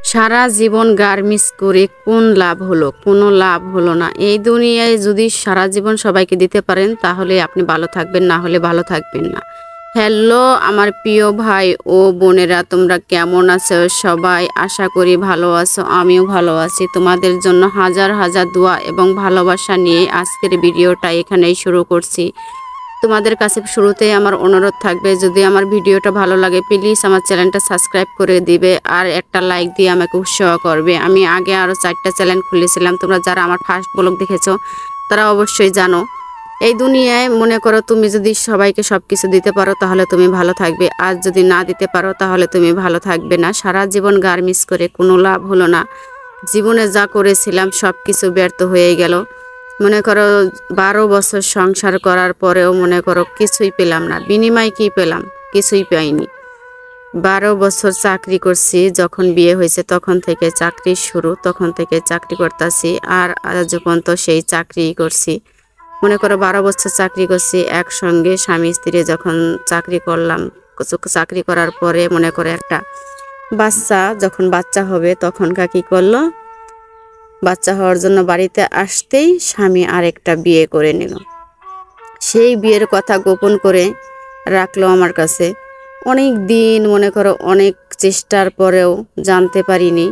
সারা জীবন garments করে কোন লাভ হলো? কোনো লাভ হলো না। এই দুনিয়ায় যদি সারা জীবন সবাইকে দিতে পারেন তাহলে আপনি ভালো থাকবেন, না হলে ভালো থাকবেন না। হ্যালো আমার প্রিয় ভাই ও বোনেরা, তোমরা কেমন আছো? সবাই আশা করি ভালো আছো, আমিও ভালো আছি। তোমাদের জন্য হাজার হাজার দোয়া এবং ভালোবাসা নিয়ে আজকের ভিডিওটা এখানেই শুরু করছি। তোমাদের কাছে শুরুতেই আমার অনুরোধ থাকবে, যদি আমার ভিডিওটা ভালো লাগে প্লিজ আমার চ্যানেলটা সাবস্ক্রাইব করে দিবে আর একটা লাইক দিয়ে আমাকে উৎসাহ করবে। আমি আগে আরও 4টা চ্যানেল খুলেছিলাম, তোমরা যারা আমার ফার্স্ট ব্লগ দেখেছো তারা অবশ্যই জানো। এই দুনিয়ায় মনে করো তুমি যদি সবাইকে সব কিছু দিতে পারো তাহলে তুমি ভালো থাকবে, আর যদি না দিতে পারো তাহলে তুমি ভালো থাকবে না। সারা জীবন গার্মেন্টস করে কোনো লাভ হলো না। জীবনে যা করেছিলাম সব কিছু ব্যর্থ হয়ে গেল। মনে করো 12 বছর সংসার করার পরেও মনে করো কিছুই পেলাম না। বিনিময় কি পেলাম? কিছুই পাইনি। 12 বছর চাকরি করছি, যখন বিয়ে হয়েছে তখন থেকে চাকরি শুরু, তখন থেকে চাকরি করতেছি আর আজ পর্যন্ত সেই চাকরি করছি। মনে করো 12 বছর চাকরি করছি একসঙ্গে স্বামী স্ত্রী। যখন চাকরি করলাম, চাকরি করার পরে মনে করো একটা যখন বাচ্চা হবে তখন কি করলো, বাচ্চা হওয়ার জন্য বাড়িতে আসতেই স্বামী আরেকটা বিয়ে করে নিল। সেই বিয়ের কথা গোপন করে রাখলো আমার কাছে অনেক দিন। মনে করো অনেক চেষ্টার পরেও জানতে পারিনি।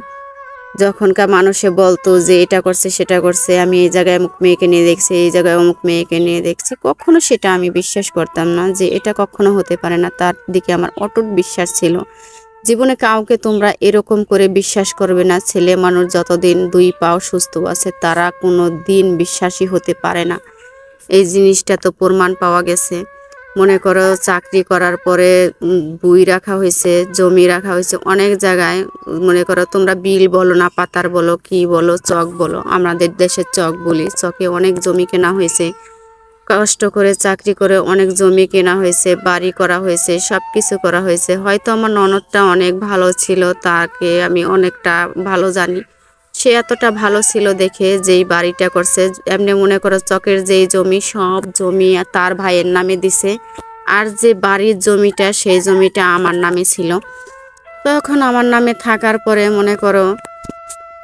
যখনকার মানুষে বলতো যে এটা করছে সেটা করছে, আমি এই জায়গায় অমুক মেয়েকে নিয়ে দেখছি, এই জায়গায় অমুক মেয়েকে নিয়ে দেখছি, কখনো সেটা আমি বিশ্বাস করতাম না যে এটা কখনো হতে পারে না। তার দিকে আমার অটুট বিশ্বাস ছিল। জীবনে কাউকে তোমরা এরকম করে বিশ্বাস করবে না। ছেলে মানুষ যতদিন 2 পাও সুস্থ আছে তারা কোনো দিন বিশ্বাসী হতে পারে না। এই জিনিসটা তো প্রমাণ পাওয়া গেছে। মনে করো চাকরি করার পরে বই রাখা হয়েছে, জমি রাখা হয়েছে অনেক জায়গায়। মনে করো তোমরা বিল বলো না পাতার বলো কি বলো চক বলো, আমাদের দেশের চক বলি। চকে অনেক জমি কেনা হয়েছে, কষ্ট করে চাকরি করে অনেক জমি কেনা হয়েছে, বাড়ি করা হয়েছে, সব কিছু করা হয়েছে। হয়তো আমার ননদটা অনেক ভালো ছিল, তাকে আমি অনেকটা ভালো জানি। সে এতটা ভালো ছিল দেখে যেই বাড়িটা করছে, এমনি মনে করো চকের যেই জমি সব জমি তার ভাইয়ের নামে দিছে, আর যে বাড়ির জমিটা সেই জমিটা আমার নামে ছিল। তখন আমার নামে থাকার পরে মনে করো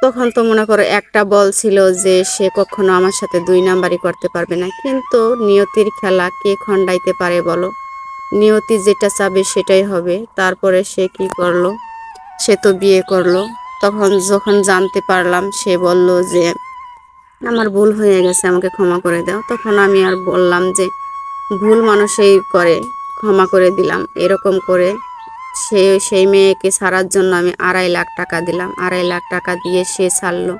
তখন তো মনে করো একটা বল ছিল যে সে কখনো আমার সাথে 2 নাম্বারই করতে পারবে না। কিন্তু নিয়তির খেলা কে খণ্ডাইতে পারে বলো? নিয়তি যেটা চাবে সেটাই হবে। তারপরে সে কি করলো, সে তো বিয়ে করলো। তখন যখন জানতে পারলাম, সে বলল যে আমার ভুল হয়ে গেছে, আমাকে ক্ষমা করে দাও। তখন আমি আর বললাম যে ভুল মানুষই করে, ক্ষমা করে দিলাম। এরকম করে সেই মেয়েকে ছাড়ার জন্য আমি 2.5 লাখ টাকা দিলাম। 2.5 লাখ টাকা দিয়ে সে ছাড়লো।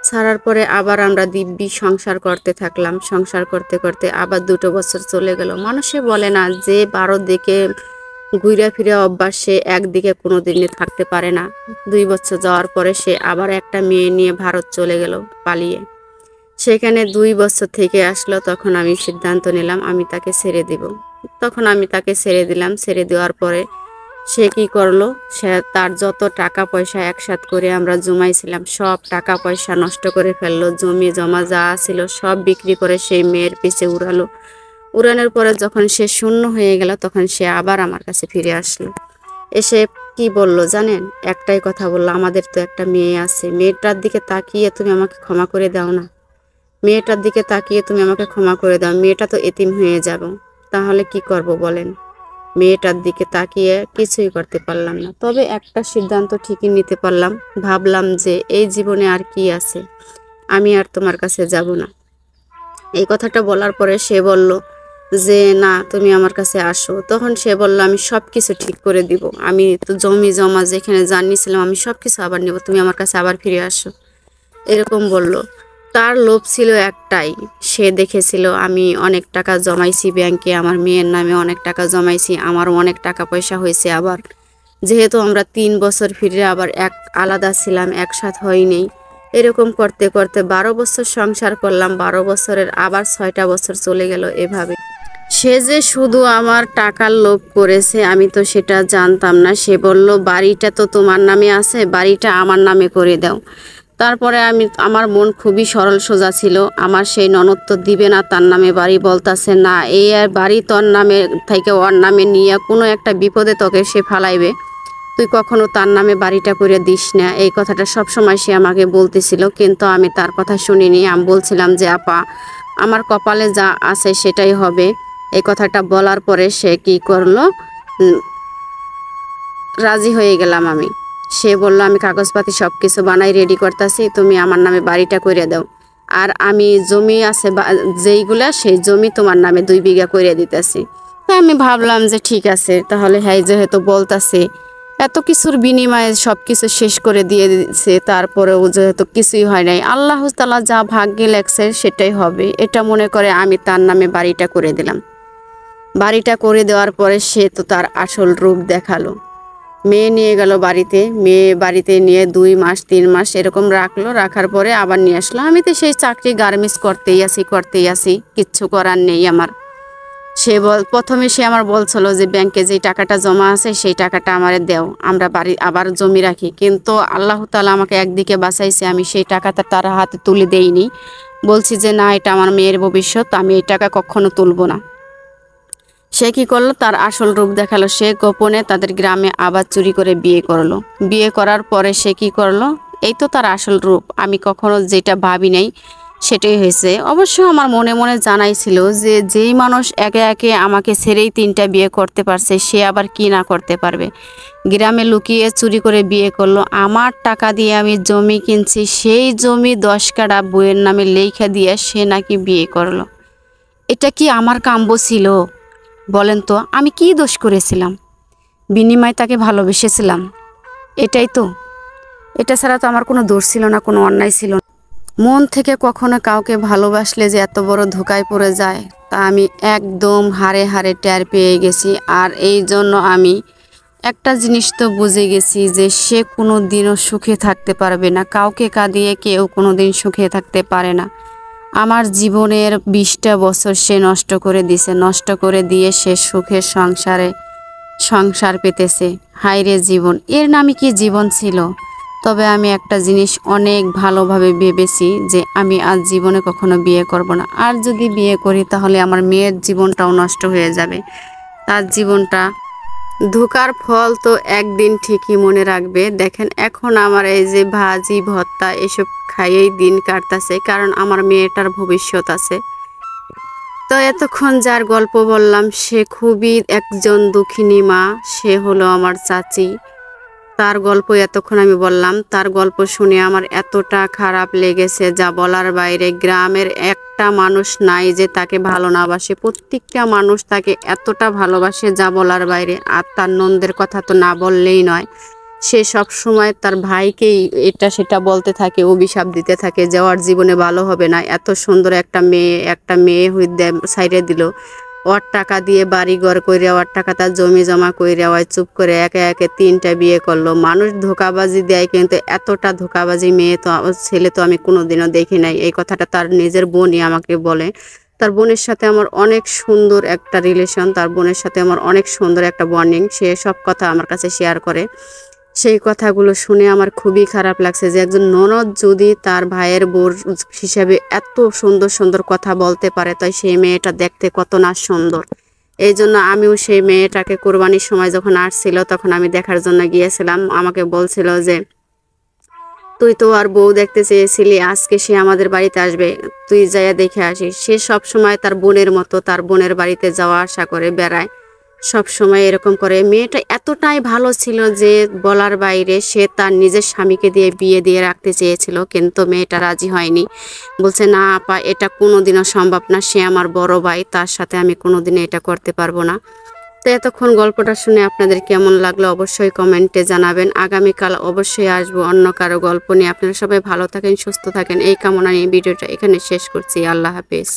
ছাড়ার পরে আবার আমরা দিব্যি সংসার করতে থাকলাম। সংসার করতে করতে আবার 2 বছর চলে গেল। মানুষে বলে না যে 12 দিকে ঘুরে ফিরে অভ্যাস, সে একদিকে কোনো দিনই থাকতে পারে না। 2 বছর যাওয়ার পরে সে আবার একটা মেয়ে নিয়ে ভারত চলে গেল পালিয়ে। সেখানে 2 বছর থেকে আসলো। তখন আমি সিদ্ধান্ত নিলাম আমি তাকে ছেড়ে দিব। তখন আমি তাকে ছেড়ে দিলাম। ছেড়ে দেওয়ার পরে সে কি করলো, সে তার যত টাকা পয়সা একসাথ করে আমরা জমাইছিলাম সব টাকা পয়সা নষ্ট করে ফেললো। জমি জমা যা ছিল সব বিক্রি করে সেই মেয়ের পিছে উড়ালো। উড়ানোর পরে যখন সে শূন্য হয়ে গেল তখন সে আবার আমার কাছে ফিরে আসলো। এসে কি বলল জানেন? একটাই কথা বললো, আমাদের তো একটা মেয়ে আছে, মেয়েটার দিকে তাকিয়ে তুমি আমাকে ক্ষমা করে দাও না। মেয়েটার দিকে তাকিয়ে তুমি আমাকে ক্ষমা করে দাও, মেয়েটা তো এতিম হয়ে যাব। তাহলে কি করব বলেন? মেয়েটার দিকে তাকিয়ে কিছুই করতে পারলাম না। তবে একটা সিদ্ধান্ত ঠিকই নিতে পারলাম। ভাবলাম যে এই জীবনে আর কি আছে, আমি আর তোমার কাছে যাব না। এই কথাটা বলার পরে সে বলল যে না তুমি আমার কাছে আসো। তখন সে বলল আমি সব কিছু ঠিক করে দিব, আমি তো জমি জমা যেখানে জানিয়েছিলাম আমি সব কিছু আবার নেব, তুমি আমার কাছে আবার ফিরে আসো, এরকম বলল। তার লোভ ছিল একটাই, সে দেখেছিল আমি অনেক টাকা জমাইছি ব্যাংকে, আমার মেয়ের নামে অনেক টাকা জমাইছি, আমারও অনেক টাকা পয়সা হয়েছে। আবার যেহেতু আমরা 3 বছর ফিরে আবার আলাদা ছিলাম, একসাথে হয়নি। এরকম করতে করতে 12 বছর সংসার করলাম। 12 বছরের আবার 6টা বছর চলে গেল এভাবে। সে যে শুধু আমার টাকার লোভ করেছে আমি তো সেটা জানতাম না। সে বলল বাড়িটা তো তোমার নামে আছে, বাড়িটা আমার নামে করে দাও। তারপরে আমার মন খুবই সরল সোজা ছিল। আমার সেই ননদ তো দিবে না তার নামে বাড়ি, বলতাছে না এই আর বাড়ি তোর নামে থেকে ওর নামে নিয়ে কোনো একটা বিপদে তোকে সে ফালাইবে। তুই কখনো তার নামে বাড়িটা করে দিস না। এই কথাটা সব সময় সে আমাকে বলতেছিল, কিন্তু আমি তার কথা শুনিনি। আমি বলছিলাম যে আপা, আমার কপালে যা আছে সেটাই হবে। এই কথাটা বলার পরে সে কি করলো, রাজি হয়ে গেলাম আমি। সে বলল আমি কাগজপাতি সব কিছু বানাই রেডি করতেছি, তুমি আমার নামে বাড়িটা করে দাও, আর আমি জমি আছে যেইগুলা সেই জমি তোমার নামে 2 বিঘা করে দিতেছি। তা আমি ভাবলাম যে ঠিক আছে, তাহলে হ্যাঁ যেহেতু বলতাছে, এত কিছুর বিনিময়ে সব কিছু শেষ করে দিয়ে দিচ্ছে, তারপরেও যেহেতু কিছুই হয় নাই, আল্লাহ তাআলা যা ভাগ্যে লেখছে সেটাই হবে, এটা মনে করে আমি তার নামে বাড়িটা করে দিলাম। বাড়িটা করে দেওয়ার পরে সে তো তার আসল রূপ দেখালো। মেয়ে নিয়ে গেল বাড়িতে, মেয়ে বাড়িতে নিয়ে 2 মাস 3 মাস এরকম রাখলো, রাখার পরে আবার নিয়ে আসলো। আমি তো সেই চাকরি গার্মেন্টস করতেই আছি, কিচ্ছু করার নেই আমার। প্রথমে সে আমার বলছিল যে ব্যাংকে যে টাকাটা জমা আছে সেই টাকাটা আমারে দাও, আমরা বাড়ি আবার জমি রাখি। কিন্তু আল্লাহ তাআলা আমাকে একদিকে বাঁচাইছে, আমি সেই টাকাটা তার হাতে তুলে দেইনি। বলছি যে না, এটা আমার মেয়ের ভবিষ্যৎ, আমি এই টাকা কখনো তুলবো না। সে কি করলো, তার আসল রূপ দেখালো। সে গোপনে তাদের গ্রামে আবার চুরি করে বিয়ে করলো। বিয়ে করার পরে সে কি করলো, এই তো তার আসল রূপ। আমি কখনো যেটা ভাবি নাই সেটাই হয়েছে। অবশ্য আমার মনে মনে জানাই ছিল যে যেই মানুষ একে একে আমাকে ছেড়েই 3টা বিয়ে করতে পারছে, সে আবার কি না করতে পারবে। গ্রামে লুকিয়ে চুরি করে বিয়ে করলো, আমার টাকা দিয়ে আমি জমি কিনছি, সেই জমি 10 কাঠা বইয়ের নামে লেখা দিয়ে সে নাকি বিয়ে করলো। এটা কি আমার কাম্য ছিল? বলেন তো, আমি কি দোষ করেছিলাম? বিনিময়ে তাকে ভালোবেসেছিলাম, এটাই তো। এটা ছাড়া তো আমার কোনো দোষ ছিল না, কোনো অন্যায় ছিল না। মন থেকে কখনো কাউকে ভালোবাসলে যে এত বড় ধোঁকায় পড়ে যায়, তা আমি একদম হাড়ে হাড়ে টের পেয়ে গেছি। আর এই জন্য আমি একটা জিনিস তো বুঝে গেছি যে সে কোনো দিনও সুখে থাকতে পারবে না। কাউকে কাঁদিয়ে কেউ কোনো দিন সুখে থাকতে পারে না। আমার জীবনের 20টা বছর সে নষ্ট করে দিছে, নষ্ট করে দিয়ে সে সুখের সংসার পেতেছে। হায়রে জীবন, এর নামে কি জীবন ছিল? তবে আমি একটা জিনিস অনেক ভালোভাবে ভেবেছি যে আমি আজ জীবনে কখনো বিয়ে করব না। আর যদি বিয়ে করি তাহলে আমার মেয়ের জীবনটাও নষ্ট হয়ে যাবে। তার জীবনটা ধোঁকার ফল তো একদিন ঠিকই মনে রাখবে। দেখেন এখন আমার এই যে ভাজি ভর্তা এসব খাইয়েই দিন কাটতেছে, কারণ আমার মেয়েটার ভবিষ্যৎ আছে। তো এতক্ষণ যার গল্প বললাম সে খুবই একজন দুঃখিনী মা, সে হলো আমার চাচি। তার গল্প এতক্ষণ আমি বললাম। তার গল্প শুনে আমার এতটা খারাপ লেগেছে যা বলার বাইরে। গ্রামের একটা মানুষ নাই যে তাকে ভালো না বাসে, প্রত্যেকটা মানুষ তাকে এতটা ভালোবাসে যা বলার বাইরে। আর তার নন্দের কথা তো না বললেই নয়। সে সব সময় তার ভাইকেই এটা সেটা বলতে থাকে, অভিশাপ দিতে থাকে যে ওর জীবনে ভালো হবে না। এত সুন্দর একটা মেয়ে হইতে সাইডে দিল, ওর টাকা দিয়ে বাড়ি ঘর কইরা, ওর টাকা তার জমি জমা কইরা, ওই চুপ করে একে একে 3টা বিয়ে করলো। মানুষ ধোকাবাজি দেয়, কিন্তু এতটা ধোকাবাজি ছেলে তো আমি কোনোদিনও দেখি নাই। এই কথাটা তার নিজের বোনই আমাকে বলে। তার বোনের সাথে আমার অনেক সুন্দর একটা রিলেশন, তার বোনের সাথে আমার অনেক সুন্দর একটা বন্ডিং। সে সব কথা আমার কাছে শেয়ার করে। সেই কথাগুলো শুনে আমার খুবই খারাপ লাগছে যে একজন ননদ যদি তার ভাইয়ের বোর হিসাবে এত সুন্দর সুন্দর কথা বলতে পারে, তাই সেই মেয়েটা দেখতে কত না সুন্দর। এই জন্য আমিও সেই মেয়েটাকে কোরবানির সময় যখন আসছিল তখন আমি দেখার জন্য গিয়েছিলাম। আমাকে বলছিল যে তুই তো আর বউ দেখতে চেয়েছিলি, আজকে সে আমাদের বাড়িতে আসবে, তুই যাইয়া দেখে আসিস। সে সব সময় তার বোনের মতো তার বোনের বাড়িতে যাওয়া আসা করে বেড়ায়, সব সময় এরকম করে। মেয়েটা এতটাই ভালো ছিল যে বলার বাইরে। সে তার নিজের স্বামীকে দিয়ে বিয়ে দিয়ে রাখতে চেয়েছিল, কিন্তু মেয়েটা রাজি হয়নি। বলছে না আপা, এটা কোনোদিনও সম্ভব না, সে আমার বড় ভাই, তার সাথে আমি কোনোদিনও এটা করতে পারবো না। তো এতক্ষণ গল্পটা শুনে আপনাদের কেমন লাগলো অবশ্যই কমেন্টে জানাবেন। আগামীকাল অবশ্যই আসবো অন্য কারো গল্প নিয়ে। আপনারা সবাই ভালো থাকেন, সুস্থ থাকেন, এই কামনা নিয়ে ভিডিওটা এখানে শেষ করছি। আল্লাহ হাফেজ।